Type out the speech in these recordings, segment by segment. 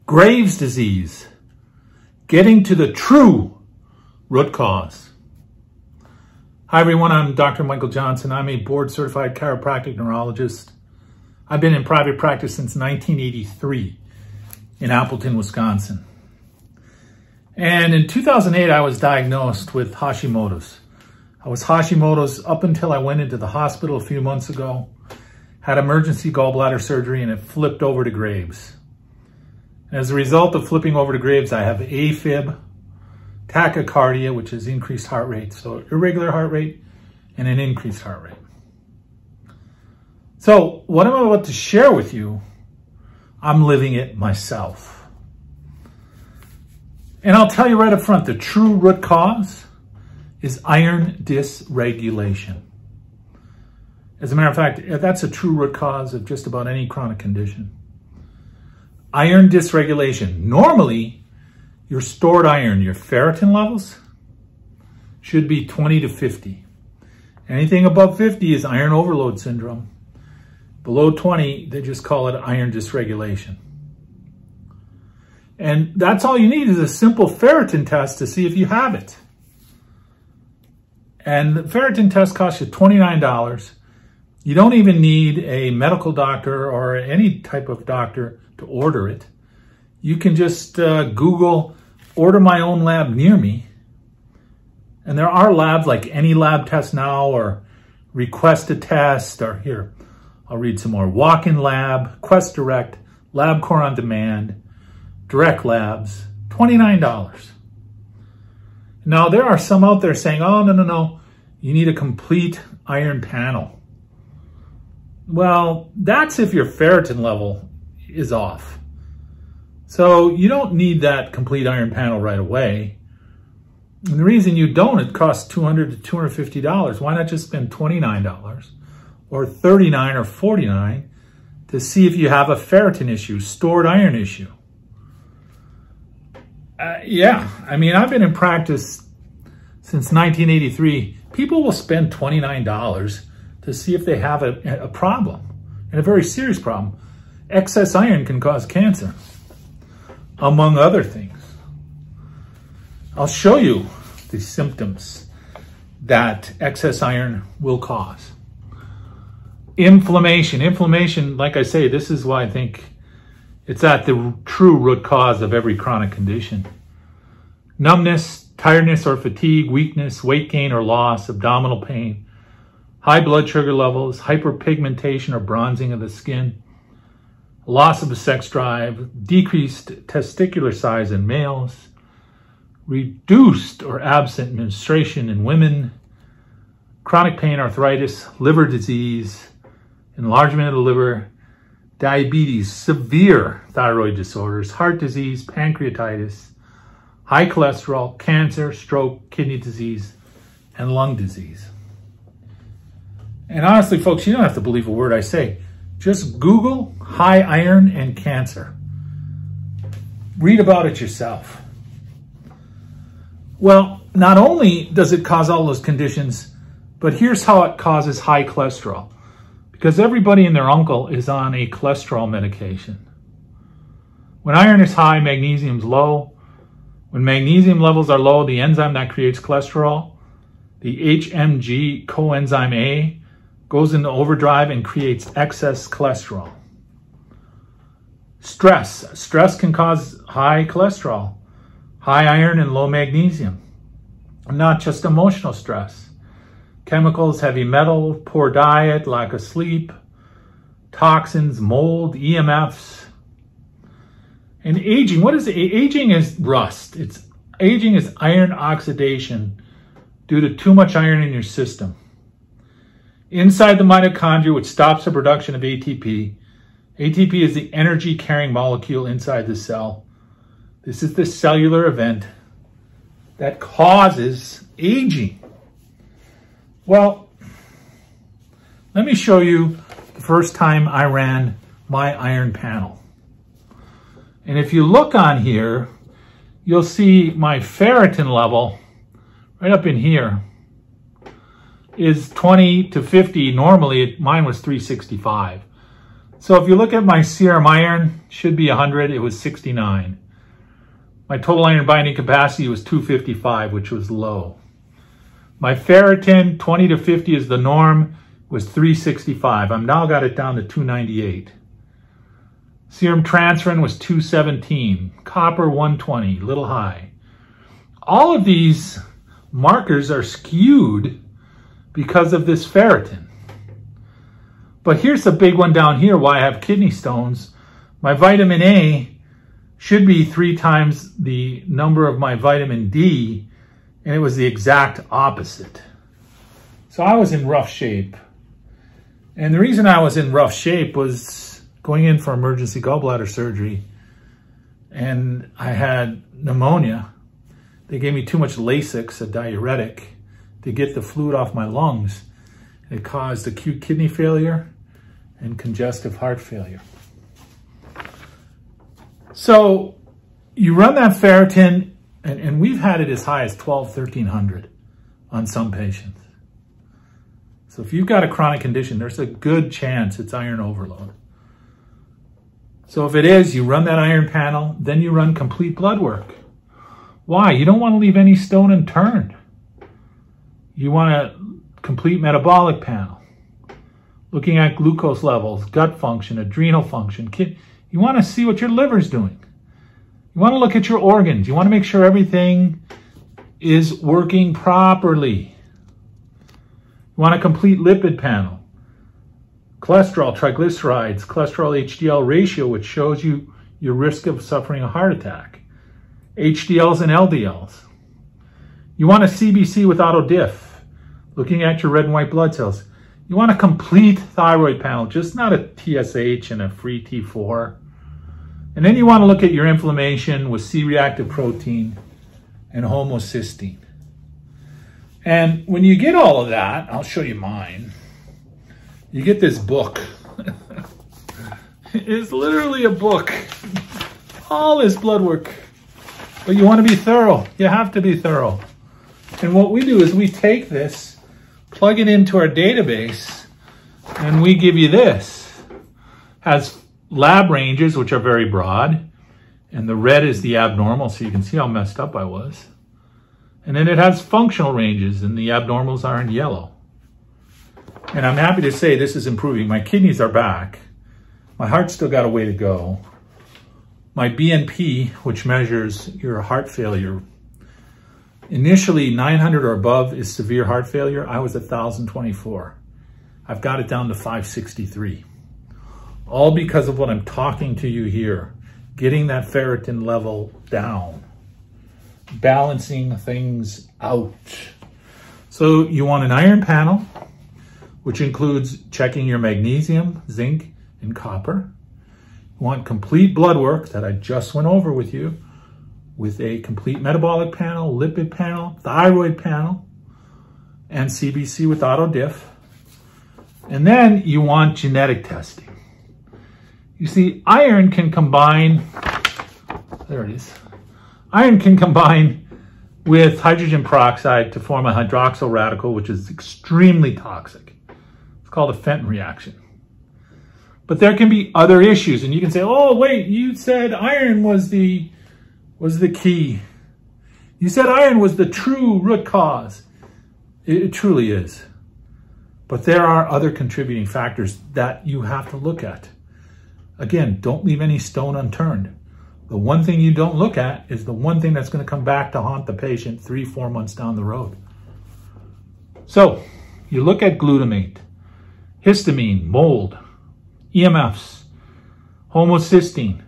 Graves' disease, getting to the true root cause. Hi everyone, I'm Dr. Michael Johnson. I'm a board certified chiropractic neurologist. I've been in private practice since 1983 in Appleton, Wisconsin. And in 2008, I was diagnosed with Hashimoto's. I was Hashimoto's up until I went into the hospital a few months ago, had emergency gallbladder surgery, and it flipped over to Graves'. As a result of flipping over to Graves', I have AFib, tachycardia, which is increased heart rate, so irregular heart rate and an increased heart rate. So what I'm about to share with you, I'm living it myself. And I'll tell you right up front, the true root cause is iron dysregulation. As a matter of fact, that's a true root cause of just about any chronic condition. Iron dysregulation. Normally, your stored iron, your ferritin levels, should be 20 to 50. Anything above 50 is iron overload syndrome. Below 20, they just call it iron dysregulation. And that's all you need is a simple ferritin test to see if you have it. And the ferritin test costs you $29. You don't even need a medical doctor or any type of doctor to order it. You can just Google, order my own lab near me. And there are labs like Any Lab Test Now or Request a Test, or here, I'll read some more. Walk-in Lab, Quest Direct, LabCorp On Demand, Direct Labs, $29. Now there are some out there saying, oh, no, you need a complete iron panel. Well, that's if your ferritin level is off. So you don't need that complete iron panel right away. And the reason you don't, it costs $200 to $250. Why not just spend $29 or $39 or $49 to see if you have a ferritin issue, stored iron issue? Yeah, I mean, I've been in practice since 1983. People will spend $29 to see if they have a problem, and a very serious problem. Excess iron can cause cancer, among other things. I'll show you the symptoms that excess iron will cause. Inflammation. Inflammation, like I say, this is why I think it's at the true root cause of every chronic condition. Numbness, tiredness or fatigue, weakness, weight gain or loss, abdominal pain, high blood sugar levels, hyperpigmentation or bronzing of the skin, loss of a sex drive, decreased testicular size in males, reduced or absent menstruation in women, chronic pain, arthritis, liver disease, enlargement of the liver, diabetes, severe thyroid disorders, heart disease, pancreatitis, high cholesterol, cancer, stroke, kidney disease, and lung disease. And honestly, folks, you don't have to believe a word I say. Just Google high iron and cancer. Read about it yourself. Well, not only does it cause all those conditions, but here's how it causes high cholesterol. Because everybody and their uncle is on a cholesterol medication. When iron is high, magnesium's low. When magnesium levels are low, the enzyme that creates cholesterol, the HMG coenzyme A, goes into overdrive and creates excess cholesterol. Stress. Stress can cause high cholesterol, high iron, and low magnesium. Not just emotional stress. Chemicals, heavy metal, poor diet, lack of sleep, toxins, mold, EMFs. And aging. What is aging? Is rust. Aging is iron oxidation due to too much iron in your system. Inside the mitochondria, which stops the production of ATP. ATP is the energy-carrying molecule inside the cell. This is the cellular event that causes aging. Well, let me show you the first time I ran my iron panel. And if you look on here, you'll see my ferritin level right up in here is 20 to 50. Normally, mine was 365. So if you look at my serum iron, should be 100, it was 69. My total iron binding capacity was 255, which was low. My ferritin, 20 to 50 is the norm, was 365. I've now got it down to 298. Serum transferrin was 217. Copper, 120, a little high. All of these markers are skewed because of this ferritin. But here's the big one down here, why I have kidney stones. My vitamin A should be 3 times the number of my vitamin D, and it was the exact opposite. So I was in rough shape. And the reason I was in rough shape was going in for emergency gallbladder surgery, and I had pneumonia. They gave me too much Lasix, a diuretic, to get the fluid off my lungs. It caused acute kidney failure and congestive heart failure. So you run that ferritin, and we've had it as high as 1,1300 on some patients. So if you've got a chronic condition, there's a good chance it's iron overload. So if it is, you run that iron panel, then you run complete blood work. Why? You don't want to leave any stone unturned. You want a complete metabolic panel, looking at glucose levels, gut function, adrenal function. You want to see what your liver's doing. You want to look at your organs. You want to make sure everything is working properly. You want a complete lipid panel. Cholesterol, triglycerides, cholesterol HDL ratio, which shows you your risk of suffering a heart attack. HDLs and LDLs. You want a CBC with auto diff, looking at your red and white blood cells. You want a complete thyroid panel, just not a TSH and a free T4. And then you want to look at your inflammation with C-reactive protein and homocysteine. And when you get all of that, I'll show you mine. You get this book. It's literally a book. All this blood work. But you want to be thorough. You have to be thorough. And what we do is we take this, plug it into our database, and we give you this. Has lab ranges, which are very broad. And the red is the abnormal, so you can see how messed up I was. And then it has functional ranges, and the abnormals are in yellow. And I'm happy to say this is improving. My kidneys are back. My heart's still got a way to go. My BNP, which measures your heart failure, initially 900 or above is severe heart failure. I was 1,024. I've got it down to 563. All because of what I'm talking to you here. Getting that ferritin level down. Balancing things out. So you want an iron panel, which includes checking your magnesium, zinc, and copper. You want complete blood work that I just went over with you, with a complete metabolic panel, lipid panel, thyroid panel, and CBC with auto diff. And then you want genetic testing. You see, iron can combine, there it is. Iron can combine with hydrogen peroxide to form a hydroxyl radical, which is extremely toxic. It's called a Fenton reaction. But there can be other issues, and you can say, oh, wait, you said iron was the key. You said iron was the true root cause. It truly is. But there are other contributing factors that you have to look at. Again, don't leave any stone unturned. The one thing you don't look at is the one thing that's going to come back to haunt the patient 3-4 months down the road. So you look at glutamate, histamine, mold, EMFs, homocysteine.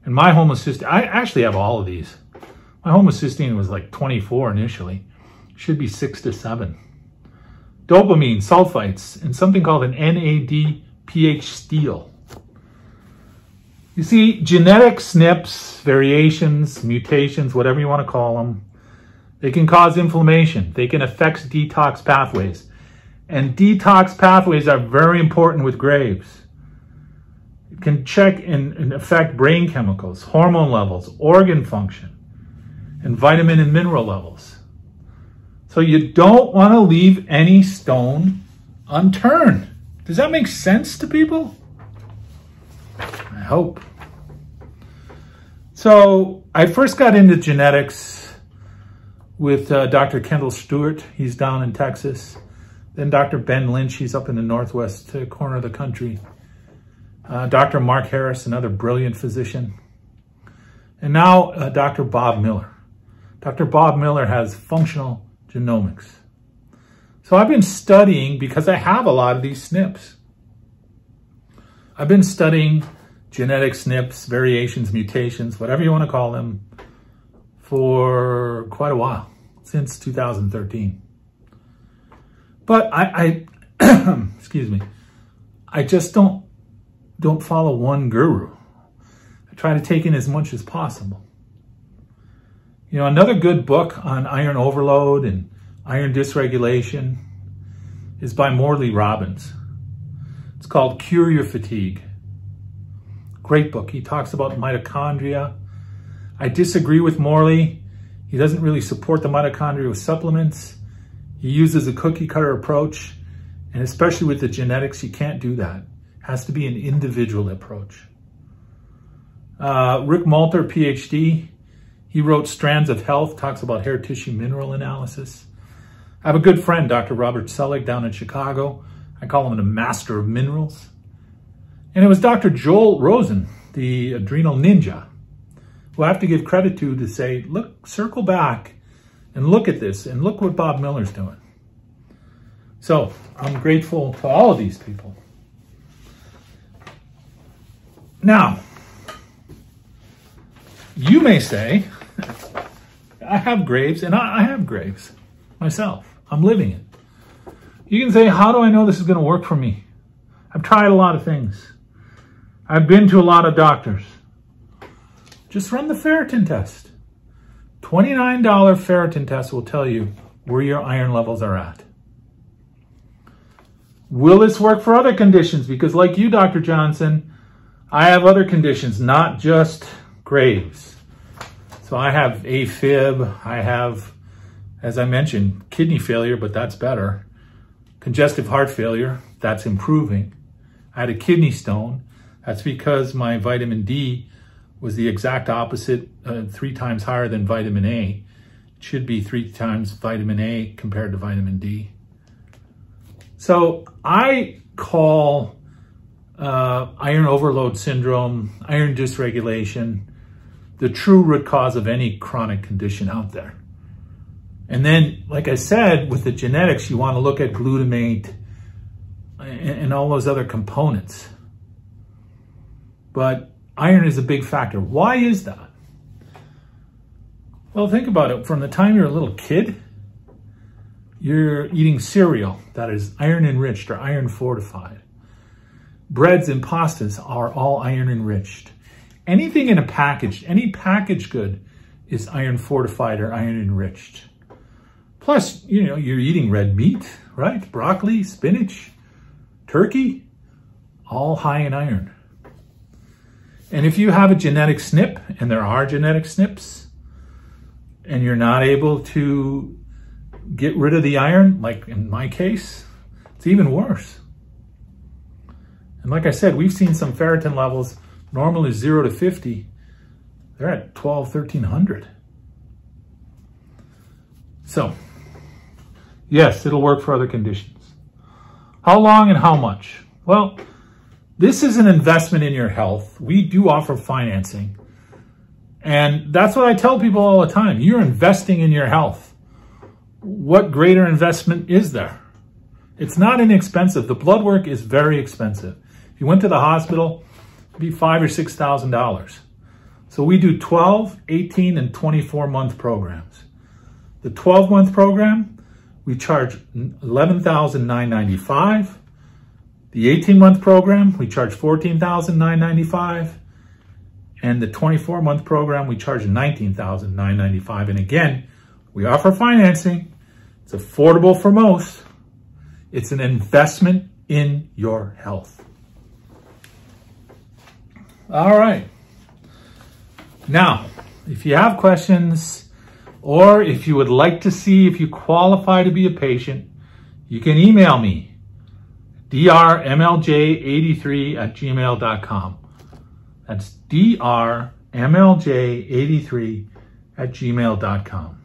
And my homocysteine, I actually have all of these. My homocysteine was like 24 initially. Should be 6 to 7. Dopamine, sulfites, and something called an NADPH steel. You see, genetic SNPs, variations, mutations, whatever you want to call them, they can cause inflammation. They can affect detox pathways. And detox pathways are very important with Graves. It can check and affect brain chemicals, hormone levels, organ function, and vitamin and mineral levels. So you don't want to leave any stone unturned. Does that make sense to people? hope. So I first got into genetics with Dr. Kendall Stewart. He's down in Texas. Then Dr. Ben Lynch, he's up in the northwest corner of the country. Dr. Mark Harris, another brilliant physician. And now Dr. Bob Miller. Dr. Bob Miller has functional genomics. So I've been studying, because I have a lot of these SNPs. I've been studying genetic SNPs, variations, mutations, whatever you want to call them, for quite a while, since 2013. But I excuse me, I just don't follow one guru. I try to take in as much as possible. You know, another good book on iron overload and iron dysregulation is by Morley Robbins. It's called Cure Your Fatigue. Great book. He talks about mitochondria. I disagree with Morley. He doesn't really support the mitochondria with supplements. He uses a cookie cutter approach, and especially with the genetics, you can't do that. It has to be an individual approach. Rick Malter, PhD, he wrote Strands of Health, talks about hair tissue mineral analysis. I have a good friend, Dr. Robert Selig, down in Chicago. I call him the master of minerals. And it was Dr. Joel Rosen, the adrenal ninja, who I have to give credit to say, look, circle back and look at this and look what Bob Miller's doing. So I'm grateful to all of these people. Now, you may say, I have Graves, and I have Graves myself. I'm living it. You can say, how do I know this is going to work for me? I've tried a lot of things. I've been to a lot of doctors. Just run the ferritin test. $29 ferritin test will tell you where your iron levels are at. Will this work for other conditions? Because like you, Dr. Johnson, I have other conditions, not just Graves. So I have AFib, I have, as I mentioned, kidney failure, but that's better. Congestive heart failure, that's improving. I had a kidney stone. That's because my vitamin D was the exact opposite, 3 times higher than vitamin A. It should be 3 times vitamin A compared to vitamin D. So I call iron overload syndrome, iron dysregulation, the true root cause of any chronic condition out there. And then, like I said, with the genetics, you want to look at glutamate and all those other components. But iron is a big factor. Why is that? Well, think about it. From the time you're a little kid, you're eating cereal that is iron enriched or iron fortified. Breads and pastas are all iron enriched. Anything in a package, any packaged good is iron fortified or iron enriched. Plus, you know, you're eating red meat, right? Broccoli, spinach, turkey, all high in iron. And if you have a genetic SNP, and there are genetic SNPs, and you're not able to get rid of the iron, like in my case, it's even worse. And like I said, we've seen some ferritin levels, normally 0 to 50. They're at 12, 1300. So, yes, it'll work for other conditions. How long and how much? Well, this is an investment in your health. We do offer financing. And that's what I tell people all the time. You're investing in your health. What greater investment is there? It's not inexpensive. The blood work is very expensive. If you went to the hospital, it'd be $5,000 or $6,000. So we do 12, 18, and 24-month programs. The 12-month program, we charge $11,995. The 18-month program, we charge $14,995. And the 24-month program, we charge $19,995. And again, we offer financing. It's affordable for most. It's an investment in your health. All right. Now, if you have questions, or if you would like to see if you qualify to be a patient, you can email me, drmlj83@gmail.com. That's drmlj83@gmail.com.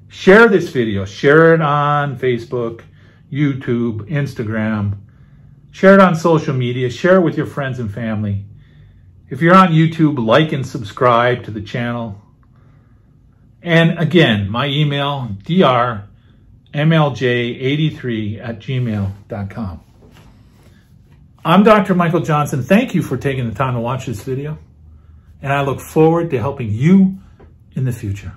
Share this video. Share it on Facebook, YouTube, Instagram. Share it on social media. Share it with your friends and family. If you're on YouTube, like and subscribe to the channel. And again, my email, drmlj83@gmail.com. I'm Dr. Michael Johnson. Thank you for taking the time to watch this video. And I look forward to helping you in the future.